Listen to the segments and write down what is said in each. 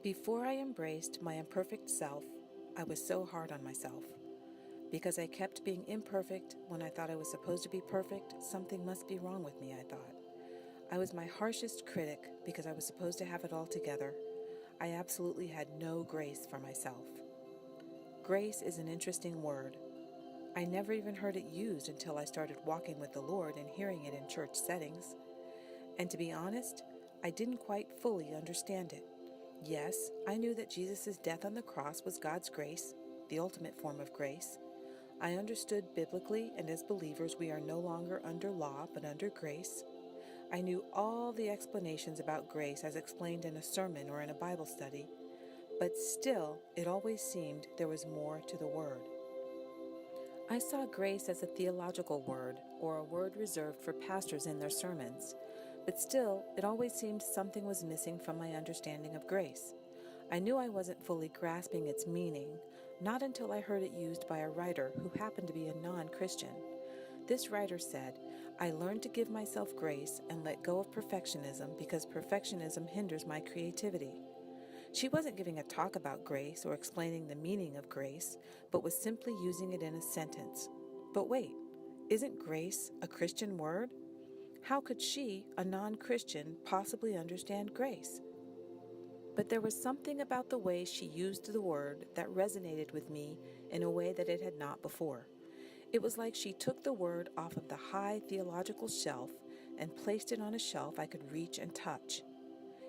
Before I embraced my imperfect self, I was so hard on myself. Because I kept being imperfect when I thought I was supposed to be perfect, something must be wrong with me, I thought. I was my harshest critic because I was supposed to have it all together. I absolutely had no grace for myself. Grace is an interesting word. I never even heard it used until I started walking with the Lord and hearing it in church settings. And to be honest, I didn't quite fully understand it. Yes, I knew that Jesus' death on the cross was God's grace, the ultimate form of grace. I understood biblically, and as believers, we are no longer under law, but under grace. I knew all the explanations about grace as explained in a sermon or in a Bible study, but still, it always seemed there was more to the word. I saw grace as a theological word, or a word reserved for pastors in their sermons, but still, it always seemed something was missing from my understanding of grace. I knew I wasn't fully grasping its meaning, not until I heard it used by a writer who happened to be a non-Christian. This writer said, "I learned to give myself grace and let go of perfectionism because perfectionism hinders my creativity." She wasn't giving a talk about grace or explaining the meaning of grace, but was simply using it in a sentence. But wait, isn't grace a Christian word? How could she, a non-Christian, possibly understand grace? But there was something about the way she used the word that resonated with me in a way that it had not before. It was like she took the word off of the high theological shelf and placed it on a shelf I could reach and touch.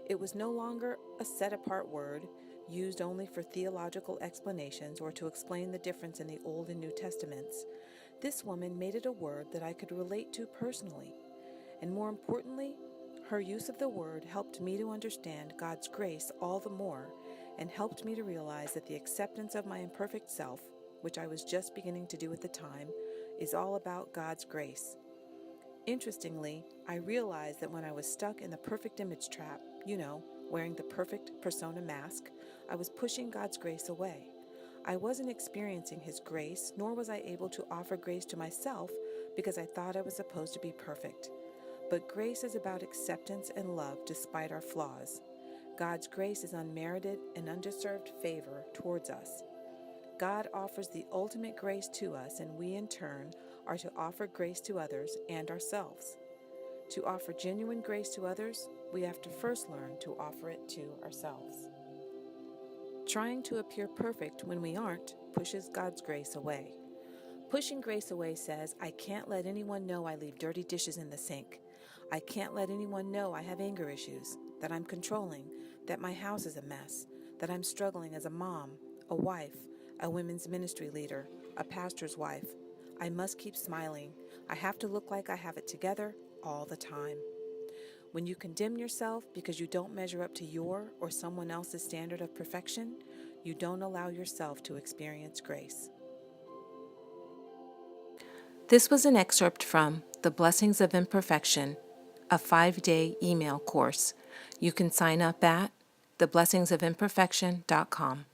It was no longer a set-apart word used only for theological explanations or to explain the difference in the Old and New Testaments. This woman made it a word that I could relate to personally. And more importantly, her use of the word helped me to understand God's grace all the more and helped me to realize that the acceptance of my imperfect self, which I was just beginning to do at the time, is all about God's grace. Interestingly, I realized that when I was stuck in the perfect image trap, wearing the perfect persona mask, I was pushing God's grace away. I wasn't experiencing His grace, nor was I able to offer grace to myself because I thought I was supposed to be perfect. But grace is about acceptance and love despite our flaws. God's grace is unmerited and undeserved favor towards us. God offers the ultimate grace to us, and we in turn are to offer grace to others and ourselves. To offer genuine grace to others, we have to first learn to offer it to ourselves. Trying to appear perfect when we aren't pushes God's grace away. Pushing grace away says, I can't let anyone know I leave dirty dishes in the sink. I can't let anyone know I have anger issues, that I'm controlling, that my house is a mess, that I'm struggling as a mom, a wife, a women's ministry leader, a pastor's wife. I must keep smiling. I have to look like I have it together all the time. When you condemn yourself because you don't measure up to your or someone else's standard of perfection, you don't allow yourself to experience grace. This was an excerpt from The Blessings of Imperfection, a 5-day email course. You can sign up at theblessingsofinperfection.com.